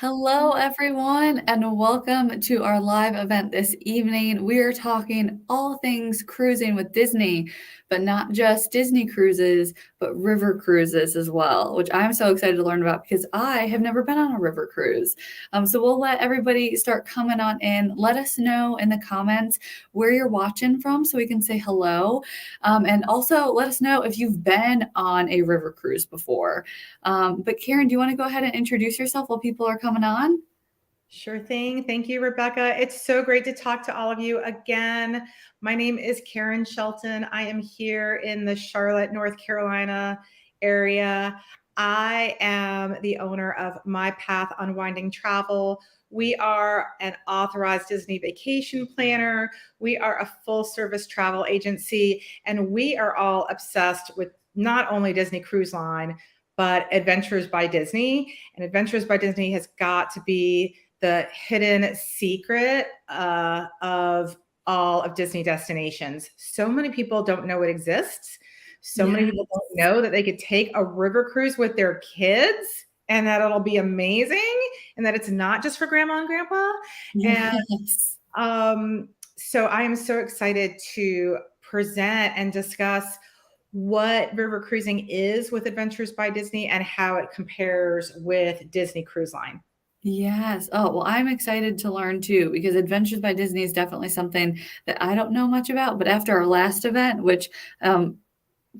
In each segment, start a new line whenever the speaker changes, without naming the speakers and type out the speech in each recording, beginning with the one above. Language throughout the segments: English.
Hello, everyone, and welcome to our live event this evening. We are talking all things cruising with Disney, but not just Disney cruises, but river cruises as well, which I'm so excited to learn about because I have never been on a river cruise. So we'll let everybody start coming on in. Let us know in the comments where you're watching from so we can say hello. And also let us know if you've been on a river cruise before. But Karen, do you want to go ahead and introduce yourself while people are coming on?
Sure thing. Thank you, Rebecca. It's so great to talk to all of you again. My name is Karen Shelton. I am here in the Charlotte, North Carolina area. I am the owner of My Path Unwinding Travel. We are an authorized Disney vacation planner. We are a full service travel agency, and we are all obsessed with not only Disney Cruise Line, but Adventures by Disney. And Adventures by Disney has got to be the hidden secret of all of Disney destinations. So many people don't know it exists. So many
Yes.
people don't know that they could take a river cruise with their kids and that it'll be amazing and that it's not just for grandma and grandpa. And
Yes.
so I am so excited to present and discuss what river cruising is with Adventures by Disney and how it compares with Disney Cruise Line.
Yes. Oh, well, I'm excited to learn too because Adventures by Disney is definitely something that I don't know much about. But after our last event, which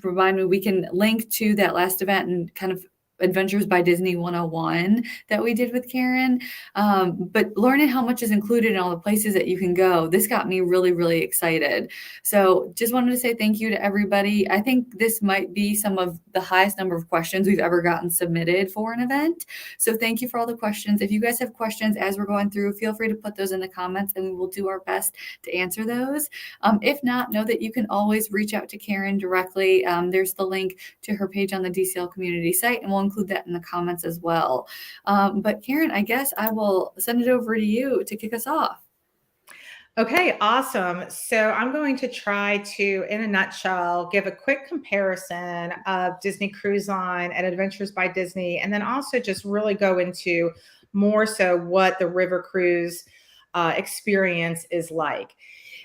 remind me, we can link to that last event and kind of Adventures by Disney 101 that we did with Karen. But learning how much is included in all the places that you can go, this got me really, really excited. So just wanted to say thank you to everybody. I think this might be some of the highest number of questions we've ever gotten submitted for an event. So thank you for all the questions. If you guys have questions as we're going through, feel free to put those in the comments and we will do our best to answer those. If not, know that you can always reach out to Karen directly. There's the link to her page on the DCL community site, and we'll include that in the comments as well. But Karen, I guess I will send it over to you to kick us off.
Okay, awesome. So I'm going to try to, in a nutshell, give a quick comparison of Disney Cruise Line and Adventures by Disney, and then also just really go into more so what the river cruise experience is like.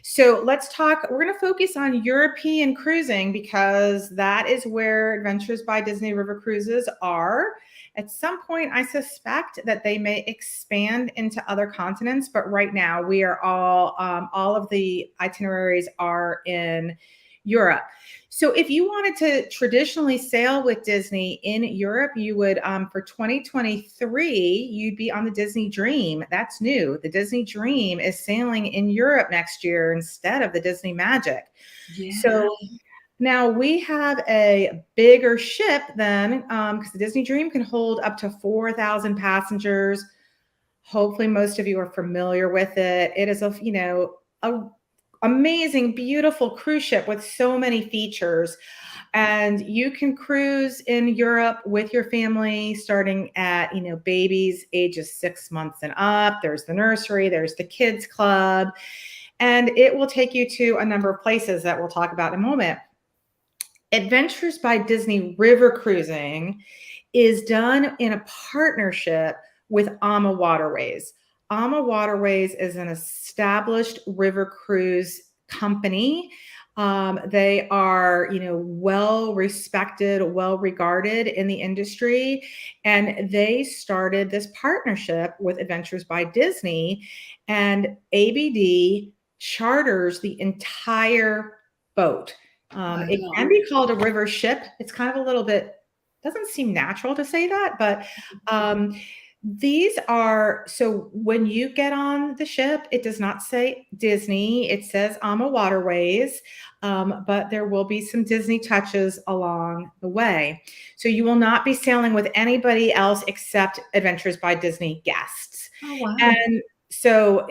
So let's talk. We're going to focus on European cruising because that is where Adventures by Disney River Cruises are. At some point, I suspect that they may expand into other continents, but right now we are all of the itineraries are in Europe. So if you wanted to traditionally sail with Disney in Europe, you would, for 2023, you'd be on the Disney Dream. That's new. The Disney Dream is sailing in Europe next year instead of the Disney Magic.
Yeah.
So now we have a bigger ship then, because the Disney Dream can hold up to 4,000 passengers. Hopefully, most of you are familiar with it. It is a amazing, beautiful cruise ship with so many features. And you can cruise in Europe with your family starting at, babies ages 6 months and up. There's the nursery, there's the kids club, and it will take you to a number of places that we'll talk about in a moment. Adventures by Disney River Cruising is done in a partnership with AMA Waterways. AMA Waterways is an established river cruise company. They are, well respected, well regarded in the industry, and they started this partnership with Adventures by Disney, and ABD charters the entire boat. It can
Wow.
be called a river ship. It's kind of a little bit, doesn't seem natural to say that, but these are, so when you get on the ship, it does not say Disney, it says AMA Waterways, but there will be some Disney touches along the way. So you will not be sailing with anybody else except Adventures by Disney guests.
Oh, wow.
And so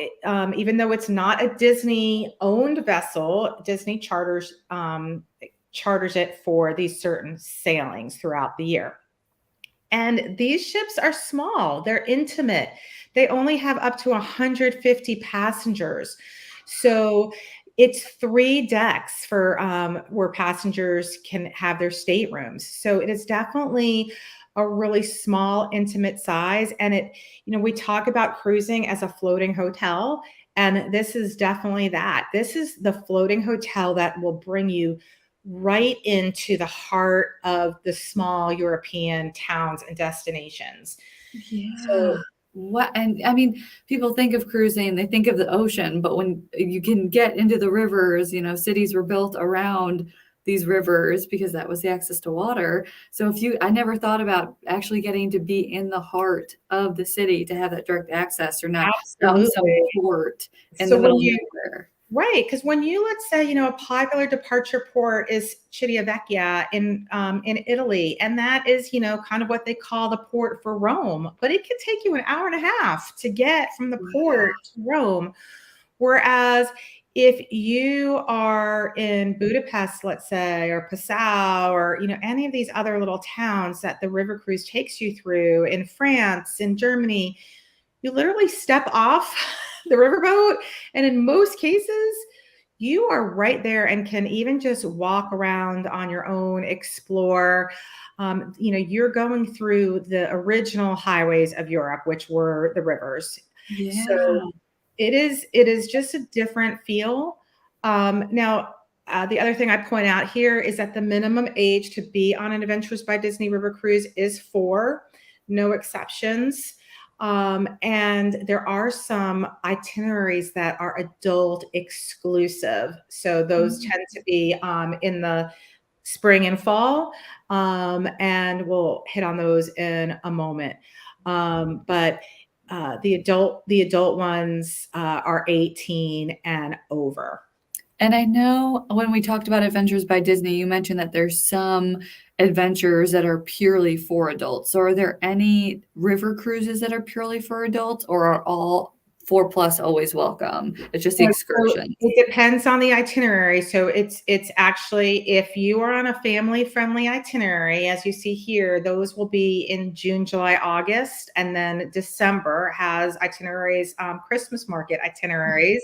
even though it's not a Disney owned vessel, Disney charters it for these certain sailings throughout the year. And these ships are small, they're intimate. They only have up to 150 passengers. So It's 3 decks for where passengers can have their staterooms. So it is definitely a really small, intimate size. And we talk about cruising as a floating hotel, and this is definitely that. This is the floating hotel that will bring you right into the heart of the small European towns and destinations.
Yeah.
So
What, and I mean, people think of cruising, they think of the ocean, but when you can get into the rivers, cities were built around these rivers because that was the access to water. So I never thought about actually getting to be in the heart of the city to have that direct access, or not out in some
absolutely.
port in
So
the
when
middle of
you
nowhere.
Right, because when you, let's say, a popular departure port is Civitavecchia in Italy, and that is, kind of what they call the port for Rome. But it could take you an hour and a half to get from the
Wow.
port to Rome. Whereas if you are in Budapest, let's say, or Passau, or any of these other little towns that the river cruise takes you through in France, in Germany, you literally step off the riverboat, and in most cases, you are right there and can even just walk around on your own, explore. You're going through the original highways of Europe, which were the rivers.
Yeah.
So it is just a different feel. Now, the other thing I point out here is that the minimum age to be on an Adventures by Disney River cruise is 4, no exceptions. And there are some itineraries that are adult exclusive. So those
Mm.
tend to be in the spring and fall. And we'll hit on those in a moment. But the adult ones are 18 and over.
And I know when we talked about Adventures by Disney, you mentioned that there's some adventures that are purely for adults. So are there any river cruises that are purely for adults, or are all 4+ always welcome? It's just the
So
excursions.
it depends on the itinerary. So it's actually, if you are on a family friendly itinerary, as you see here, those will be in June, July, August, and then December has itineraries, Christmas market itineraries,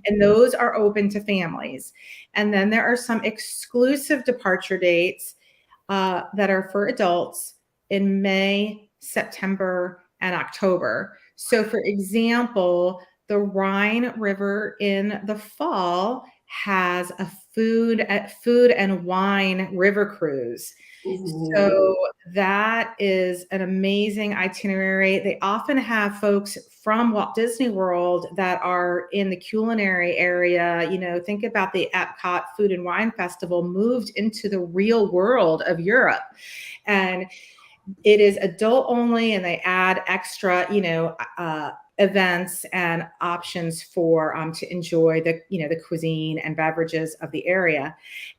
and those are open to families. And then there are some exclusive departure dates that are for adults in May, September, and October. So, for example, the Rhine River in the fall has a food and wine river cruise.
Ooh.
So that is an amazing itinerary. They often have folks from Walt Disney World that are in the culinary area. Think about the Epcot Food and Wine Festival moved into the real world of Europe. And it is adult only, and they add extra, events and options for to enjoy the cuisine and beverages of the area.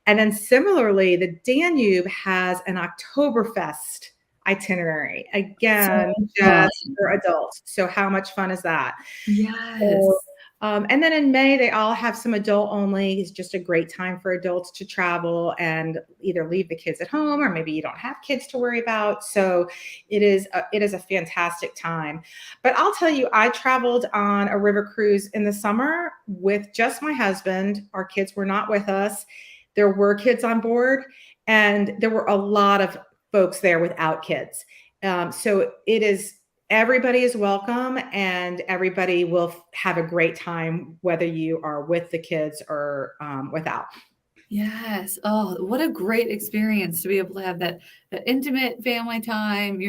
And then similarly, the Danube has an Oktoberfest itinerary,
So
again,
fun.
just for adults. So how much fun is that? So,
Yes.
and then in May, they all have some adult only. It's just a great time for adults to travel and either leave the kids at home, or maybe you don't have kids to worry about. So it is a fantastic time. But I'll tell you, I traveled on a river cruise in the summer with just my husband. Our kids were not with us. There were kids on board, and there were a lot of folks there without kids. So everybody is welcome, and everybody will have a great time, whether you are with the kids or without.
Yes. Oh, what a great experience to be able to have that intimate family time.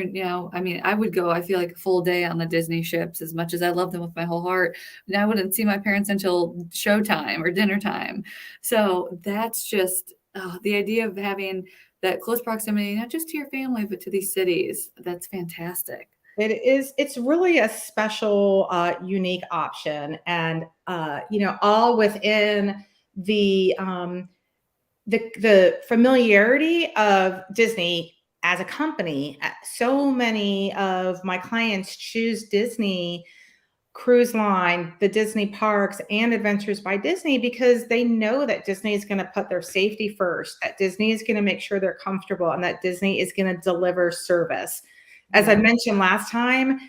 I mean, I would go, I feel like, a full day on the Disney ships, as much as I love them with my whole heart. And I wouldn't see my parents until showtime or dinner time. So that's just the idea of having that close proximity, not just to your family, but to these cities. That's fantastic.
It's really a special, unique option, and all within the the familiarity of Disney as a company. So many of my clients choose Disney Cruise Line, the Disney parks, and Adventures by Disney because they know that Disney is going to put their safety first, that Disney is going to make sure they're comfortable, and that Disney is going to deliver service. As I
Yeah.
mentioned last time,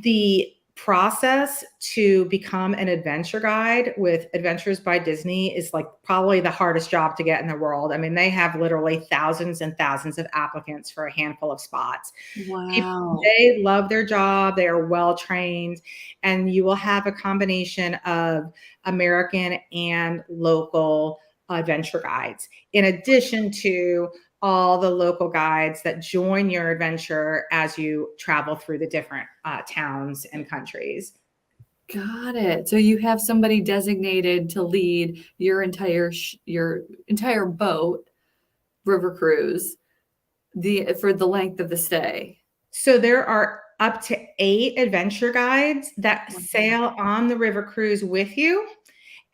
the process to become an adventure guide with Adventures by Disney is like probably the hardest job to get in the world. I mean, they have literally thousands and thousands of applicants for a handful of spots. People,
Wow.
they love their job. They are well trained, and you will have a combination of American and local adventure guides, in addition to all the local guides that join your adventure as you travel through the different towns and countries.
Got it. So you have somebody designated to lead your entire boat river cruise for the length of the stay.
So there are up to 8 adventure guides that sail on the river cruise with you,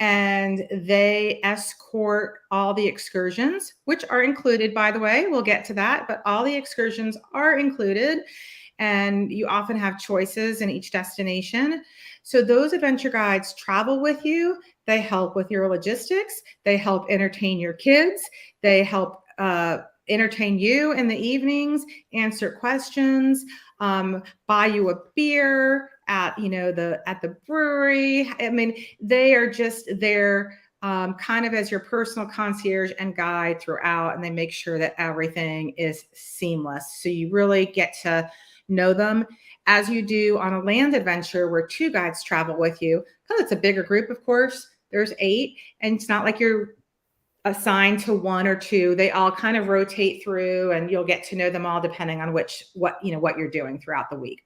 and they escort all the excursions, which are included, by the way. We'll get to that, but all the excursions are included, and you often have choices in each destination. So those adventure guides travel with you. They help with your logistics. They help entertain your kids. They help entertain you in the evenings, answer questions, buy you a beer at the brewery. I mean, they are just there kind of as your personal concierge and guide throughout, and they make sure that everything is seamless. So you really get to know them as you do on a land adventure where 2 guides travel with you, because it's a bigger group, of course. There's 8, and it's not like you're assigned to 1 or 2. They all kind of rotate through, and you'll get to know them all depending on what you're doing throughout the week.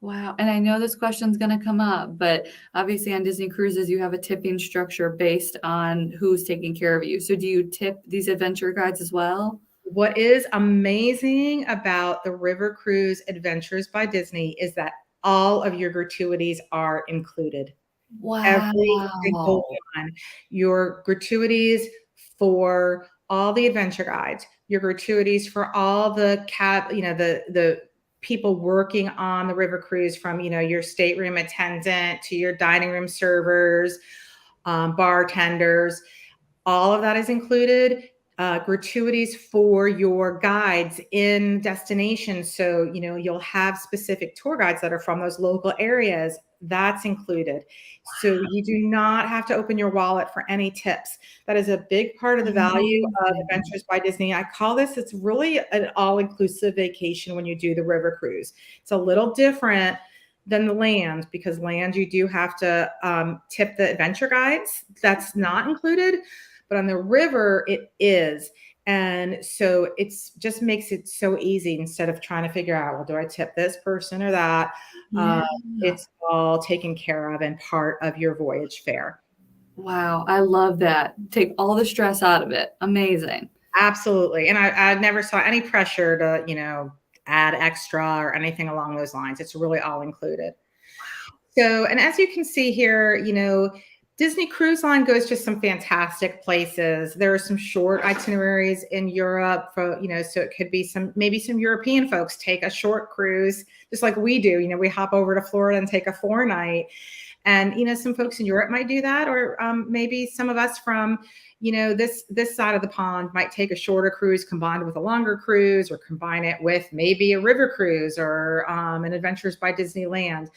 Wow. And I know this question's going to come up, but obviously on Disney cruises, you have a tipping structure based on who's taking care of you. So do you tip these adventure guides as well?
What is amazing about the River Cruise Adventures by Disney is that all of your gratuities are included.
Wow.
Every single one. Your gratuities for all the adventure guides, your gratuities for all the the people working on the river cruise, from your stateroom attendant to your dining room servers, bartenders, all of that is included. Gratuities for your guides in destinations. So, you'll have specific tour guides that are from those local areas. That's included. So you do not have to open your wallet for any tips. That is a big part of the value of Adventures by Disney. I call this, it's really an all-inclusive vacation when you do the river cruise. It's a little different than the land, because land, you do have to tip the adventure guides. That's not included. But on the river, it is. And so it's just makes it so easy, instead of trying to figure out, well, do I tip this person or that?
Yeah.
It's all taken care of and part of your voyage fare.
Wow. I love that. Take all the stress out of it. Amazing.
Absolutely. And I never saw any pressure to, add extra or anything along those lines. It's really all included. So, and as you can see here, Disney Cruise Line goes to some fantastic places. There are some short itineraries in Europe for, so it could be maybe some European folks take a short cruise, just like we do. We hop over to Florida and take a 4-night. And, some folks in Europe might do that, or maybe some of us from, this side of the pond might take a shorter cruise combined with a longer cruise, or combine it with maybe a river cruise or an Adventures by Disneyland.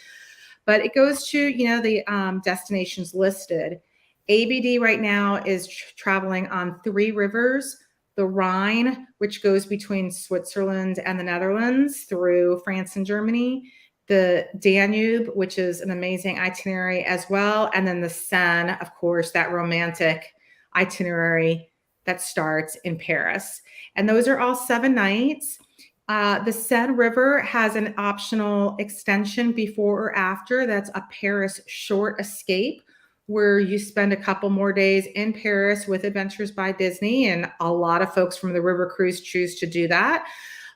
But it goes to, the destinations listed. ABD right now is traveling on 3 rivers: the Rhine, which goes between Switzerland and the Netherlands through France and Germany; the Danube, which is an amazing itinerary as well; and then the Seine, of course, that romantic itinerary that starts in Paris. And those are all 7 nights. The Seine River has an optional extension before or after. That's a Paris short escape, where you spend a couple more days in Paris with Adventures by Disney. And a lot of folks from the river cruise choose to do that.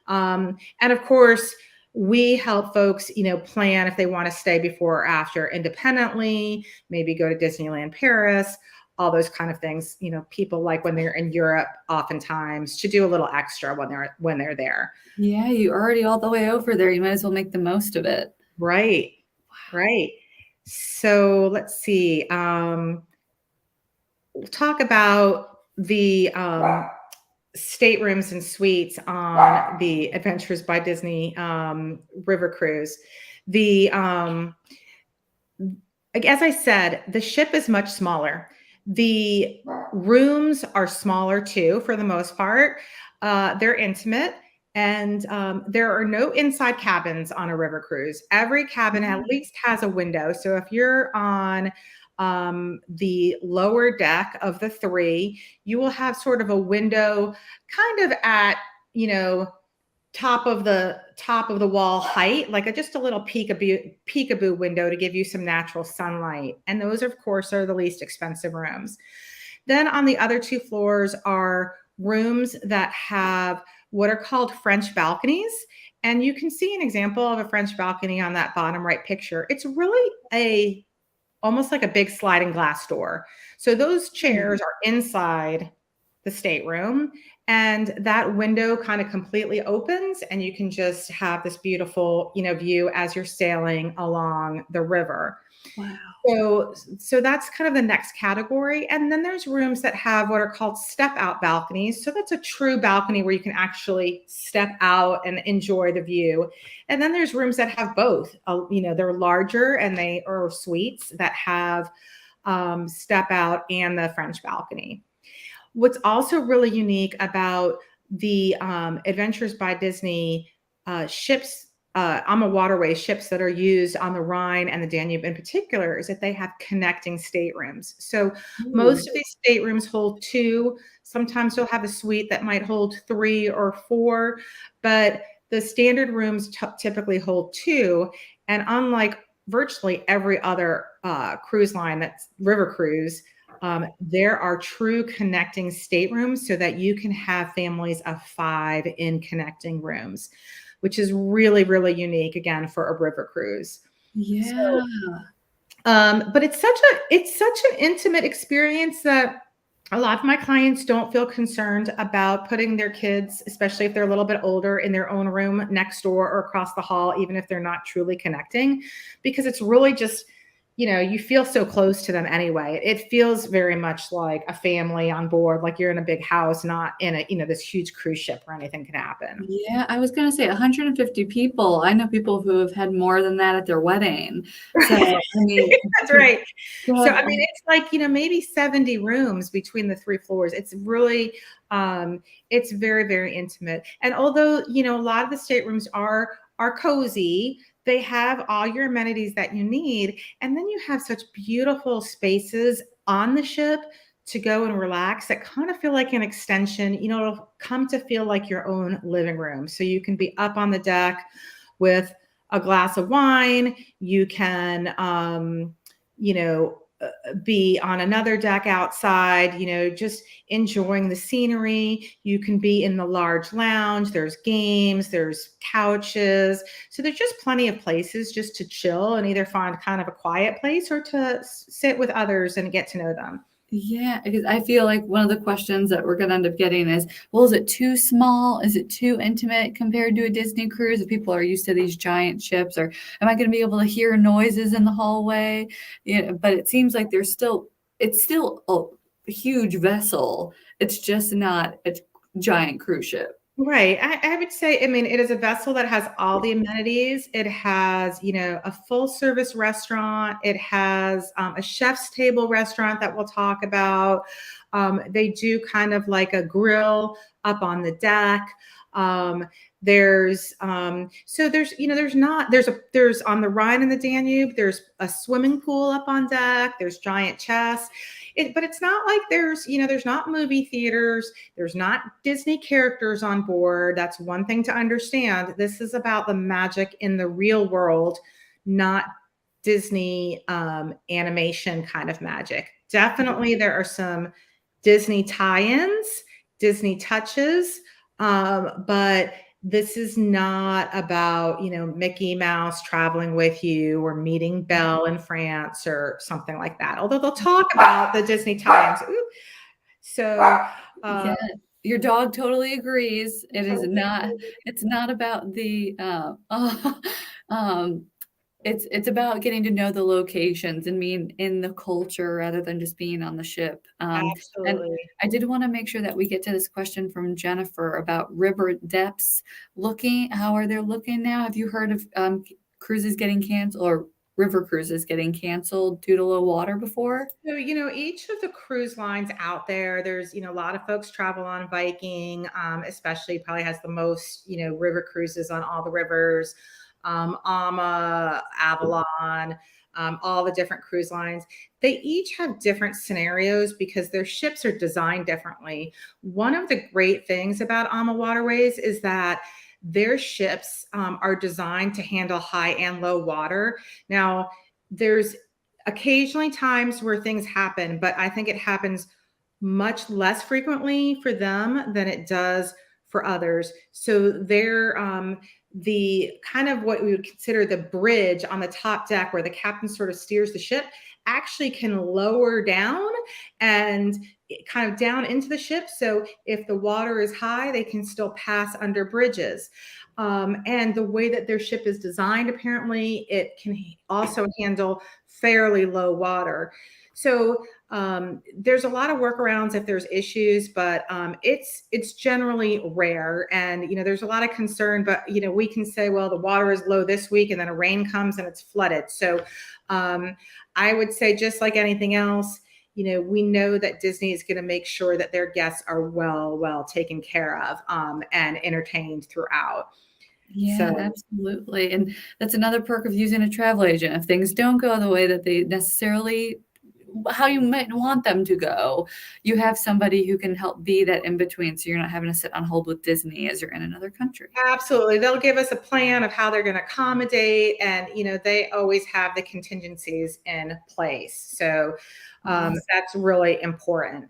And of course, we help folks, plan if they want to stay before or after independently, maybe go to Disneyland Paris, all those kind of things. People like, when they're in Europe, oftentimes to do a little extra when they're there.
Yeah, you're already all the way over there. You might as well make the most of it.
Right. Right. So let's see. We'll talk about the staterooms and suites on the Adventures by Disney river cruise. like, as I said, the ship is much smaller. The rooms are smaller too, for the most part. They're intimate, and there are no inside cabins on a river cruise. Every cabin at least has a window. So if you're on the lower deck of the three, you will have sort of a window kind of at, you know, top of the wall height, like just a little peekaboo window to give you some natural sunlight. And those, of course, are the least expensive rooms. Then on the other two floors are rooms that have what are called French balconies. And you can see an example of a French balcony on that bottom right picture. It's really almost like a big sliding glass door. So those chairs are inside the stateroom, and that window kind of completely opens, and you can just have this beautiful, view as you're sailing along the river.
Wow.
So that's kind of the next category. And then there's rooms that have what are called step out balconies. So that's a true balcony where you can actually step out and enjoy the view. And then there's rooms that have both. They're larger, and they are suites that have step out and the French balcony. What's also really unique about the Adventures by Disney ships, on the waterway ships that are used on the Rhine and the Danube in particular, is that they have connecting staterooms. So most of these staterooms hold two. Sometimes you'll have a suite that might hold 3 or 4, but the standard rooms typically hold 2. And unlike virtually every other cruise line that's river cruise, there are true connecting staterooms so that you can have families of 5 in connecting rooms, which is really, really unique, again, for a river cruise.
Yeah.
So, but it's such an intimate experience that a lot of my clients don't feel concerned about putting their kids, especially if they're a little bit older, in their own room next door or across the hall, even if they're not truly connecting, because it's really just, you feel so close to them anyway. It feels very much like a family on board, like you're in a big house, not in a, this huge cruise ship where anything can happen.
Yeah, I was going to say 150 people. I know people who have had more than that at their wedding. So, I mean,
that's right.
So,
So, I mean, it's like, maybe 70 rooms between the 3 floors. It's really, it's very, very intimate. And although, a lot of the staterooms are cozy, they have all your amenities that you need. And then you have such beautiful spaces on the ship to go and relax that kind of feel like an extension. It'll come to feel like your own living room. So you can be up on the deck with a glass of wine. You can, be on another deck outside, just enjoying the scenery. You can be in the large lounge. There's games, there's couches. So there's just plenty of places just to chill and either find kind of a quiet place or to sit with others and get to know them.
yeah, because I feel like one of the questions that we're going to end up getting is, well, is it too small? Is it too intimate compared to a Disney cruise? If people are used to these giant ships, or am I going to be able to hear noises in the hallway? But it seems like it's still a huge vessel. It's just not a giant cruise ship.
Right. I would say, I mean, it is a vessel that has all the amenities. It has, a full service restaurant. It has a chef's table restaurant that we'll talk about. They do kind of like a grill up on the deck. There's on the Rhine and the Danube, there's a swimming pool up on deck. There's giant chess. But it's not like there's not movie theaters. There's not Disney characters on board. That's one thing to understand. This is about the magic in the real world, not Disney animation kind of magic. Definitely there are some Disney tie-ins, Disney touches, but this is not about, Mickey Mouse traveling with you or meeting Belle in France or something like that. Although they'll talk about the Disney tie-ins. So,
yeah, your dog totally agrees. It's not about the, it's about getting to know the locations and being in the culture rather than just being on the ship. And
absolutely.
I did want to make sure that we get to this question from Jennifer about river depths. How are they looking now? Have you heard of cruises getting canceled or river cruises getting canceled due to low water before?
So, each of the cruise lines out there, there's, a lot of folks travel on Viking, especially probably has the most, river cruises on all the rivers, Ama, Avalon, all the different cruise lines. They each have different scenarios because their ships are designed differently. One of the great things about Ama Waterways is that their ships are designed to handle high and low water. Now, there's occasionally times where things happen, but I think it happens much less frequently for them than it does for others. So they're the kind of what we would consider the bridge on the top deck where the captain sort of steers the ship actually can lower down and kind of down into the ship. So if the water is high, they can still pass under bridges. And the way that their ship is designed, apparently, it can also handle fairly low water. So there's a lot of workarounds if there's issues, but it's generally rare. And there's a lot of concern, but we can say, well, the water is low this week, and then a rain comes and it's flooded. So I would say, just like anything else, we know that Disney is going to make sure that their guests are well taken care of and entertained throughout.
Yeah,
So
absolutely. And that's another perk of using a travel agent. If things don't go the way that they necessarily how you might want them to go, you have somebody who can help be that in between, so you're not having to sit on hold with Disney as you're in another country.
absolutely, they'll give us a plan of how they're going to accommodate, and they always have the contingencies in place. So
Yes.
that's really important.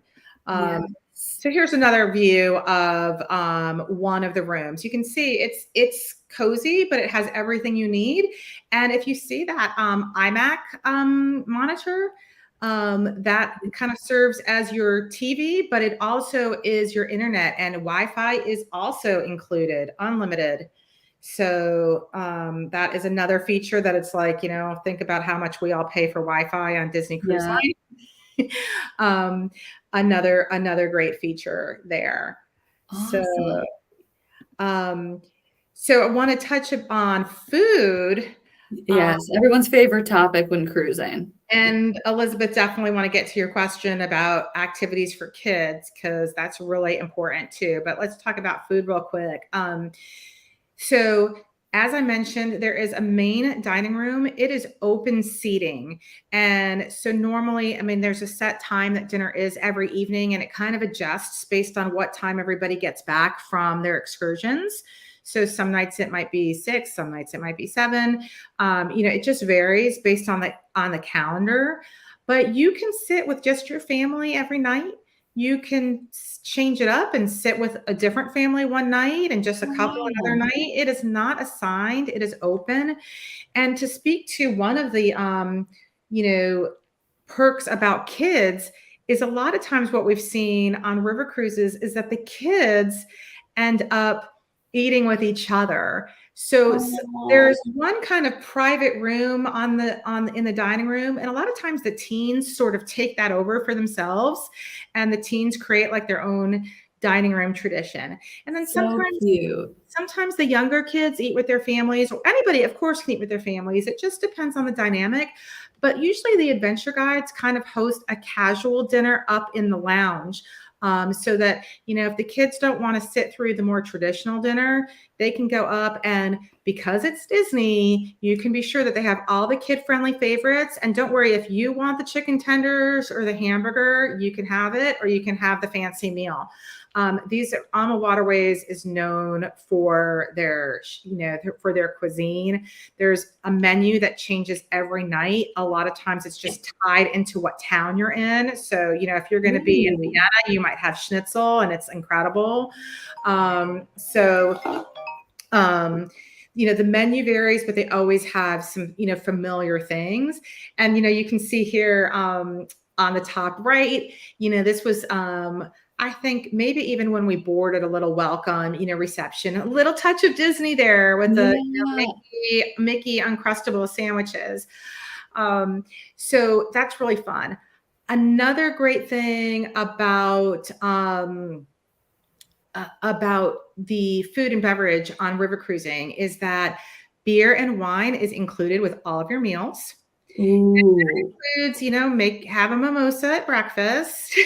Yes.
So here's another view of one of the rooms. You can see it's cozy, but it has everything you need. And if you see that iMac monitor, that kind of serves as your TV, but it also is your internet, and Wi-Fi is also included, unlimited. So that is another feature that it's like, think about how much we all pay for Wi-Fi on Disney Cruise
Yeah.
Line. Another great feature there. So,
Awesome.
so I want to touch upon food.
Yes, everyone's favorite topic when cruising.
And Elizabeth, definitely want to get to your question about activities for kids, because that's really important too. But let's talk about food real quick. So as I mentioned, there is a main dining room. It is open seating. And so normally, there's a set time that dinner is every evening, and it kind of adjusts based on what time everybody gets back from their excursions. So some nights it might be 6, some nights it might be 7. It just varies based on the calendar. But you can sit with just your family every night. You can change it up and sit with a different family one night and just a couple another night. It is not assigned. It is open. And to speak to one of the, perks about kids is a lot of times what we've seen on river cruises is that the kids end up eating with each other. So there's one kind of private room in the dining room, and a lot of times the teens sort of take that over for themselves, and the teens create like their own dining room tradition. And then
So cute.
sometimes the younger kids eat with their families, or anybody, of course, can eat with their families. It just depends on the dynamic. But usually the adventure guides kind of host a casual dinner up in the lounge. So that, if the kids don't want to sit through the more traditional dinner, they can go up, and because it's Disney, you can be sure that they have all the kid-friendly favorites. And don't worry, if you want the chicken tenders or the hamburger, you can have it, or you can have the fancy meal. These Ama Waterways is known for their cuisine. There's a menu that changes every night. A lot of times it's just tied into what town you're in. So, if you're going to be in Vienna, you might have schnitzel, and it's incredible. The menu varies, but they always have some, familiar things. And, you can see here on the top right, this was, I think maybe even when we boarded, a little welcome, reception, a little touch of Disney there with the Mickey Uncrustable sandwiches. So that's really fun. Another great thing about the food and beverage on river cruising is that Beer and wine is included with all of your meals.
Ooh,
Includes, have a mimosa at breakfast.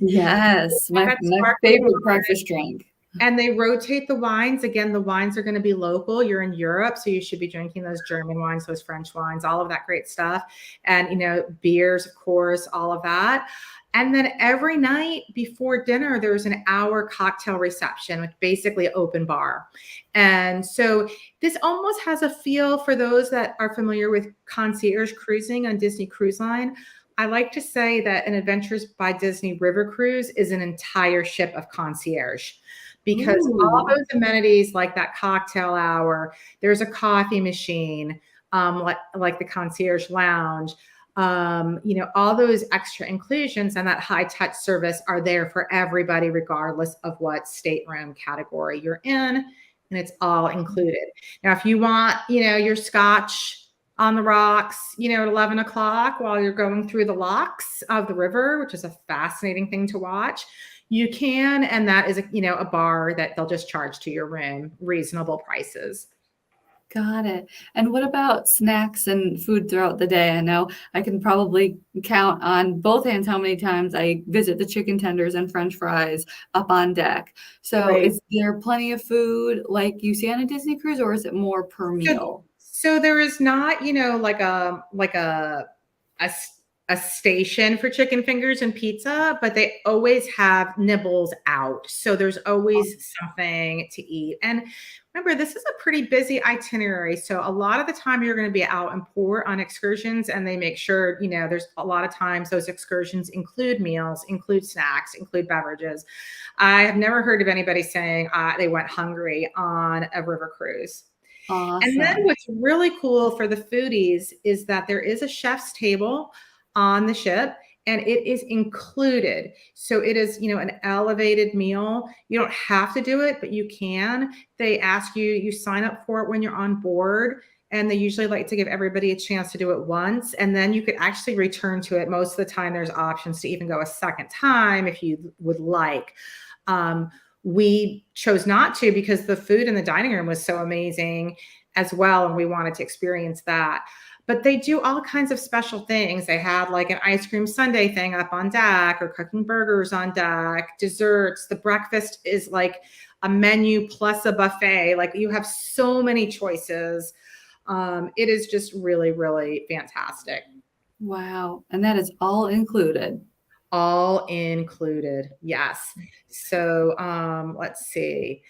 yes,
Have
my
that
my
sparkling
favorite
wine.
breakfast drink.
And they rotate the wines. Again, the wines are going to be local. You're in Europe, so you should be drinking those German wines, those French wines, all of that great stuff. And, beers, of course, all of that. And then every night before dinner, there's an hour cocktail reception with basically open bar. And so this almost has a feel for those that are familiar with concierge cruising on Disney Cruise Line. I like to say that an Adventures by Disney river cruise is an entire ship of concierge, because all
Ooh,
those amenities like that cocktail hour, there's a coffee machine, like the concierge lounge, all those extra inclusions and that high touch service are there for everybody, regardless of what stateroom category you're in, and it's all included. Now, if you want, your scotch on the rocks, at 11 o'clock while you're going through the locks of the river, which is a fascinating thing to watch, you can, and that is a bar that they'll just charge to your room, reasonable prices.
got it. And what about snacks and food throughout the day? I know I can probably count on both hands how many times I visit the chicken tenders and French fries up on deck. So
Right.
is there plenty of food like you see on a Disney cruise, or is it more per
So,
meal?
so there is not, a a station for chicken fingers and pizza, but they always have nibbles out. So there's always something to eat. And remember, this is a pretty busy itinerary. So a lot of the time you're going to be out in port on excursions, and they make sure, there's a lot of times those excursions include meals, include snacks, include beverages. I have never heard of anybody saying they went hungry on a river cruise. And then
Awesome.
what's really cool for the foodies is that there is a chef's table on the ship, and it is included. So it is, an elevated meal. You don't have to do it, but you can. They ask you, you sign up for it when you're on board. And they usually like to give everybody a chance to do it once. And then you could actually return to it. Most of the time, there's options to even go a second time if you would like. We chose not to because the food in the dining room was so amazing as well, and we wanted to experience that. But they do all kinds of special things. They had like an ice cream sundae thing up on deck, or cooking burgers on deck, desserts. The breakfast is like a menu plus a buffet. Like, you have so many choices. It is just really, really fantastic.
Wow. And that is all included.
All included. Yes. So let's see.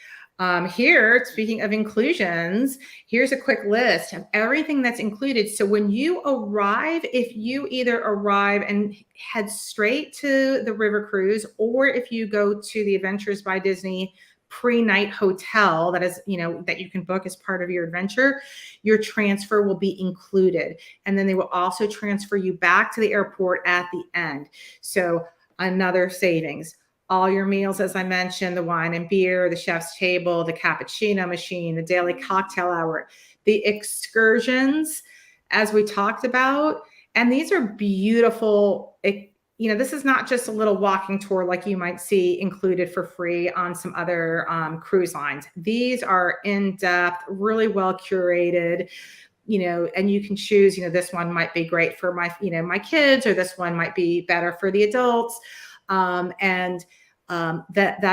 Here, speaking of inclusions, here's a quick list of everything that's included. So when you arrive, if you either arrive and head straight to the river cruise, or if you go to the Adventures by Disney pre-night hotel that is, that you can book as part of your adventure, your transfer will be included. And then they will also transfer you back to the airport at the end. So another savings. All your meals, as I mentioned, the wine and beer, the chef's table, the cappuccino machine, the daily cocktail hour, the excursions, as we talked about. And these are beautiful. This is not just a little walking tour like you might see included for free on some other cruise lines. These are in-depth, really well curated, and you can choose, this one might be great for my kids, or this one might be better for the adults. That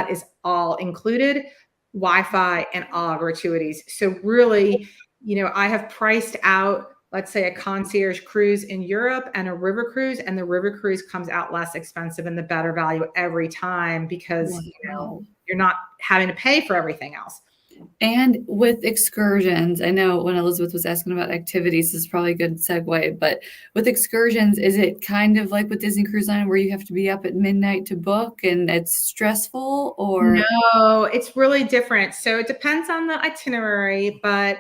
is all included, Wi-Fi and all gratuities. So really, I have priced out, let's say, a concierge cruise in Europe and a river cruise, and the river cruise comes out less expensive and the better value every time, because
Wow.
you're not having to pay for everything else.
And with excursions, I know when Elizabeth was asking about activities, this is probably a good segue, but with excursions, is it kind of like with Disney Cruise Line where you have to be up at midnight to book and it's stressful, or?
No, it's really different. So it depends on the itinerary, but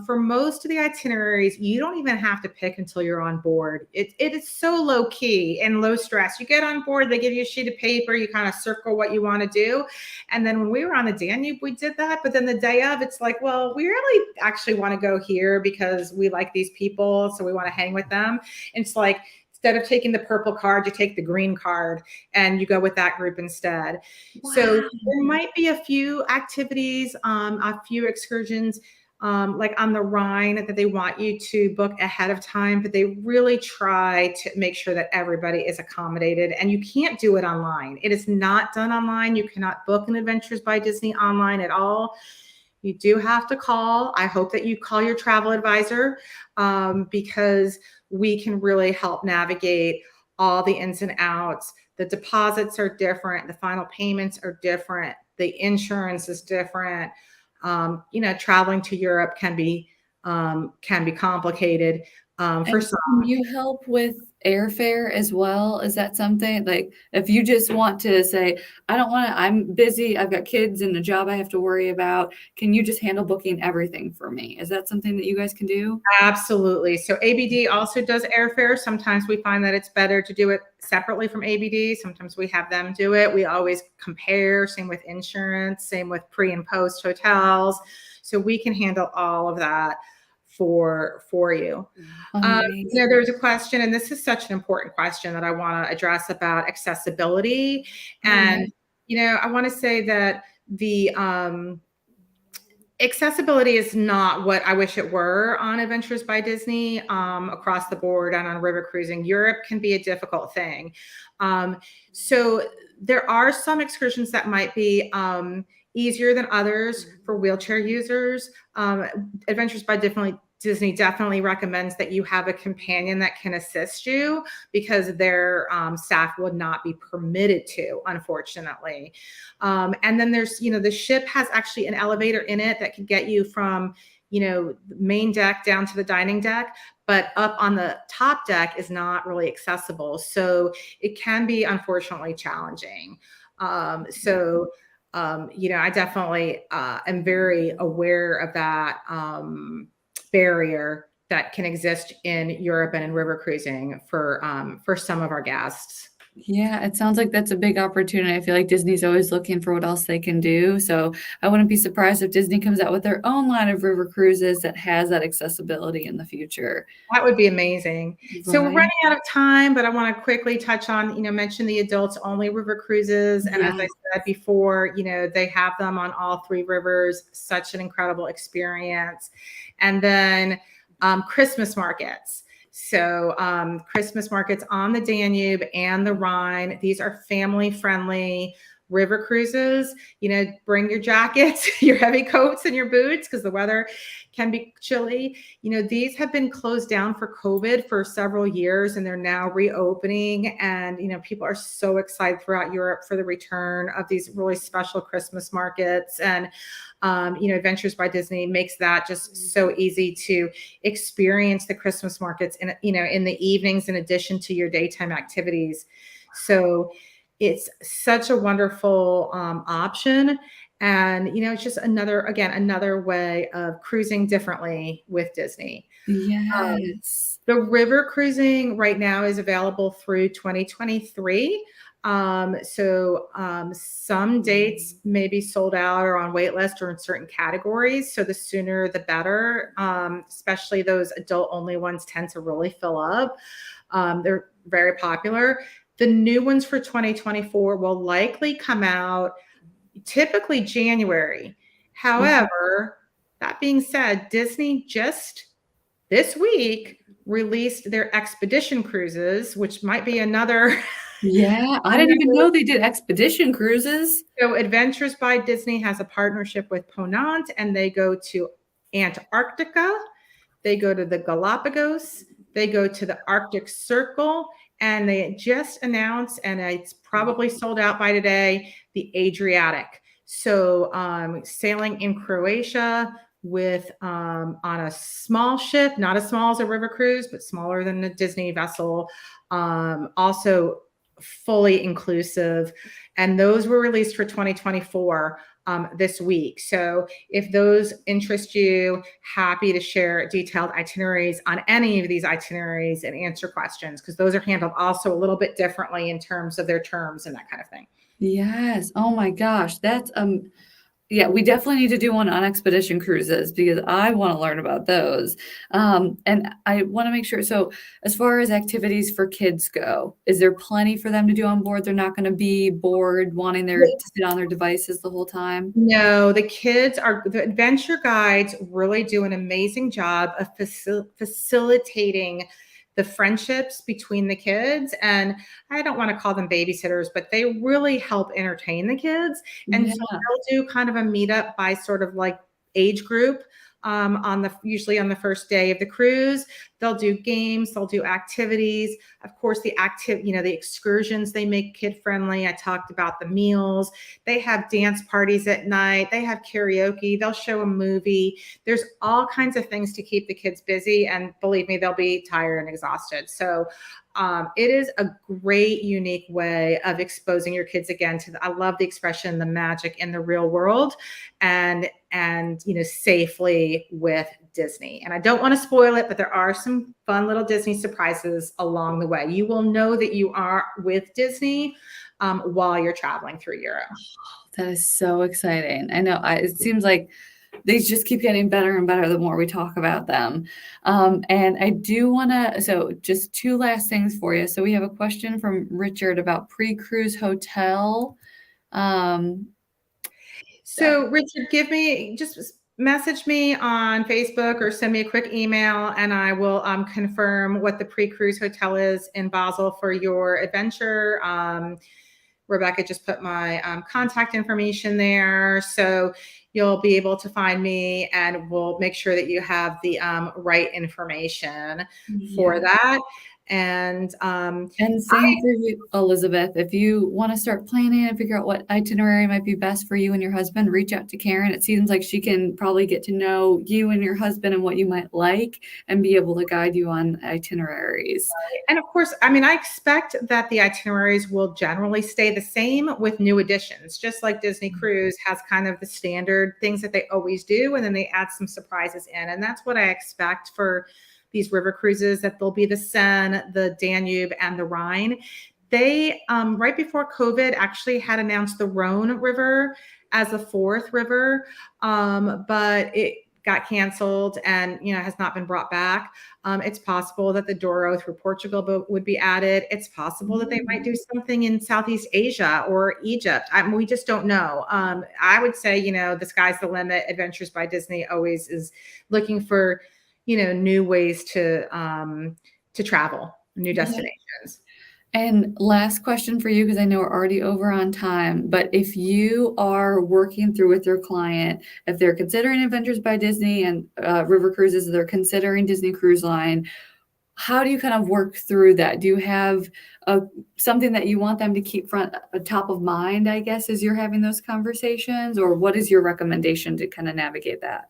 for most of the itineraries, you don't even have to pick until you're on board. It is so low key and low stress. You get on board, they give you a sheet of paper, you kind of circle what you want to do. And then when we were on the Danube, we did that. But then the day of, it's like, well, we really actually want to go here because we like these people, so we want to hang with them. And it's like, instead of taking the purple card, you take the green card and you go with that group instead.
Wow.
So there might be a few activities, a few excursions like on the Rhine, that they want you to book ahead of time, but they really try to make sure that everybody is accommodated. And you can't do it online. It is not done online. You cannot book an Adventures by Disney online at all. You do have to call. I hope that you call your travel advisor, because we can really help navigate all the ins and outs. The deposits are different. The final payments are different. The insurance is different. Traveling to Europe can be complicated for some.
Can you help with airfare as well? Is that something like if you just want to say, I don't want to, I'm busy, I've got kids and a job I have to worry about. Can you just handle booking everything for me? Is that something that you guys can do?
Absolutely. So ABD also does airfare. Sometimes we find that it's better to do it separately from ABD. Sometimes we have them do it. We always compare, same with insurance, same with pre and post hotels. So we can handle all of that for you. There's a question, and this is such an important question that I want to address about accessibility. And, I want to say that the accessibility is not what I wish it were on Adventures by Disney across the board and on river cruising. Europe can be a difficult thing. So there are some excursions that might be easier than others for wheelchair users. Adventures by Disney definitely recommends that you have a companion that can assist you, because their staff would not be permitted to, unfortunately. And then there's, the ship has actually an elevator in it that can get you from, the main deck down to the dining deck, but up on the top deck is not really accessible. So it can be unfortunately challenging. I definitely am very aware of that barrier that can exist in Europe and in river cruising for some of our guests.
Yeah, it sounds like that's a big opportunity. I feel like Disney's always looking for what else they can do. So I wouldn't be surprised if Disney comes out with their own line of river cruises that has that accessibility in the future.
That would be amazing.
Right.
So we're running out of time, but I want to quickly touch on, mention the adults only river cruises. And as I said before, they have them on all 3 rivers, such an incredible experience. And then Christmas markets. So Christmas markets on the Danube and the Rhine. These are family-friendly river cruises. Bring your jackets, your heavy coats, and your boots, because the weather can be chilly. These have been closed down for COVID for several years, and they're now reopening. And, people are so excited throughout Europe for the return of these really special Christmas markets. And, Adventures by Disney makes that just so easy to experience the Christmas markets in the evenings, in addition to your daytime activities. So it's such a wonderful option. And, it's just another way of cruising differently with Disney.
Yes.
The river cruising right now is available through 2023. Some dates may be sold out or on wait list or in certain categories. So the sooner the better, especially those adult only ones tend to really fill up. They're very popular. The new ones for 2024 will likely come out typically January. However, that being said, Disney just this week released their expedition cruises, which might be another.
Yeah, I didn't even know they did expedition cruises.
So Adventures by Disney has a partnership with Ponant, and they go to Antarctica, they go to the Galapagos, they go to the Arctic Circle, and they just announced, and it's probably sold out by today, the Adriatic. So sailing in Croatia with on a small ship, not as small as a river cruise, but smaller than a Disney vessel. Also fully inclusive. And those were released for 2024 this week. So if those interest you, happy to share detailed itineraries on any of these itineraries and answer questions, because those are handled also a little bit differently in terms of their terms and that kind of thing.
Yes. Oh my gosh. That's Yeah, we definitely need to do one on expedition cruises because I want to learn about those. And I want to make sure. So, as far as activities for kids go, is there plenty for them to do on board? They're not going to be bored wanting to sit on their devices the whole time.
No, the adventure guides really do an amazing job of facilitating the friendships between the kids. And I don't want to call them babysitters, but they really help entertain the kids. And so
Yeah.
they'll do kind of a meetup by sort of like age group usually on the first day of the cruise. They'll do games, they'll do activities. Of course, the excursions they make kid friendly. I talked about the meals. They have dance parties at night. They have karaoke. They'll show a movie. There's all kinds of things to keep the kids busy. And believe me, they'll be tired and exhausted. So it is a great, unique way of exposing your kids again I love the expression, the magic in the real world, and safely with Disney. And I don't want to spoil it, but there are some fun little Disney surprises along the way. You will know that you are with Disney while you're traveling through Europe.
That is so exciting. I know. It seems like they just keep getting better and better the more we talk about them. And I do want to, so just two last things for you. So we have a question from Richard about pre-cruise hotel.
So Richard, just message me on Facebook or send me a quick email and I will confirm what the pre-cruise hotel is in Basel for your adventure. Rebecca just put my contact information there. So you'll be able to find me and we'll make sure that you have the right information for that. And
same for you, Elizabeth. If you want to start planning and figure out what itinerary might be best for you and your husband, reach out to Karen. It seems like she can probably get to know you and your husband and what you might like and be able to guide you on itineraries.
And of course, I mean, I expect that the itineraries will generally stay the same with new additions, just like Disney Cruise has kind of the standard things that they always do, and then they add some surprises in. And that's what I expect for these river cruises, that there'll be the Seine, the Danube, and the Rhine. They, right before COVID, actually had announced the Rhone River as a fourth river, but it got canceled and has not been brought back. It's possible that the Douro through Portugal would be added. It's possible that they might do something in Southeast Asia or Egypt. We just don't know. I would say, the sky's the limit. Adventures by Disney always is looking for new ways to travel, new destinations.
And last question for you, because I know we're already over on time, but if you are working through with your client, if they're considering Adventures by Disney and river cruises, they're considering Disney Cruise Line, how do you kind of work through that? Do you have something that you want them to keep top of mind, I guess, as you're having those conversations? Or what is your recommendation to kind of navigate that?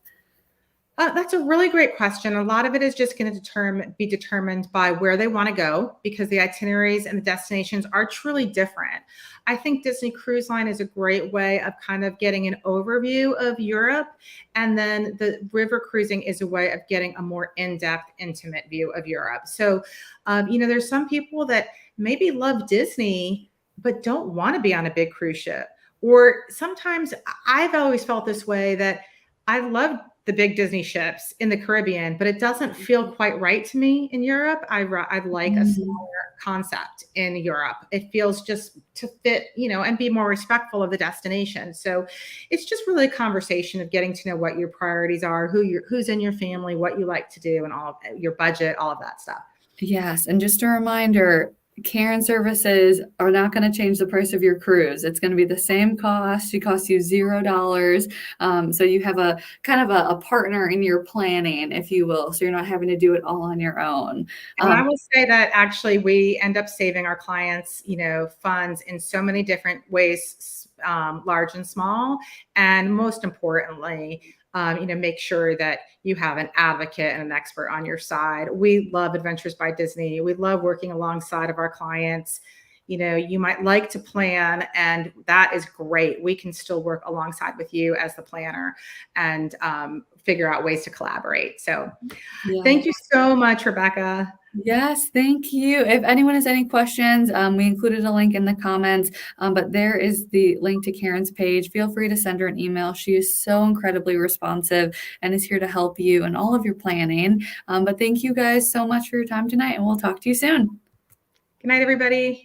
That's a really great question. A lot of it is just going to be determined by where they want to go, because the itineraries and the destinations are truly different. I think Disney Cruise Line is a great way of kind of getting an overview of Europe. And then the river cruising is a way of getting a more in-depth, intimate view of Europe. So, there's some people that maybe love Disney, but don't want to be on a big cruise ship. Or sometimes I've always felt this way, that I love the big Disney ships in the Caribbean, but it doesn't feel quite right to me in Europe. I'd like a smaller concept in Europe. It feels just to fit, and be more respectful of the destination. So it's just really a conversation of getting to know what your priorities are, who's in your family, what you like to do, and all of your budget, all of that stuff.
Yes. And just a reminder, Karen services are not going to change the price of your cruise. It's going to be the same cost. It costs you $0. So you have a kind of a partner in your planning, if you will. So you're not having to do it all on your own.
And I will say that actually we end up saving our clients, funds in so many different ways, large and small. And most importantly, make sure that you have an advocate and an expert on your side. We love Adventures by Disney. We love working alongside of our clients. You might like to plan, and that is great. We can still work alongside with you as the planner and figure out ways to collaborate. So Thank you so much, Rebecca.
Yes, thank you. If anyone has any questions, we included a link in the comments, but there is the link to Karen's page. Feel free to send her an email. She is so incredibly responsive and is here to help you in all of your planning. But thank you guys so much for your time tonight, and we'll talk to you soon.
Good night, everybody.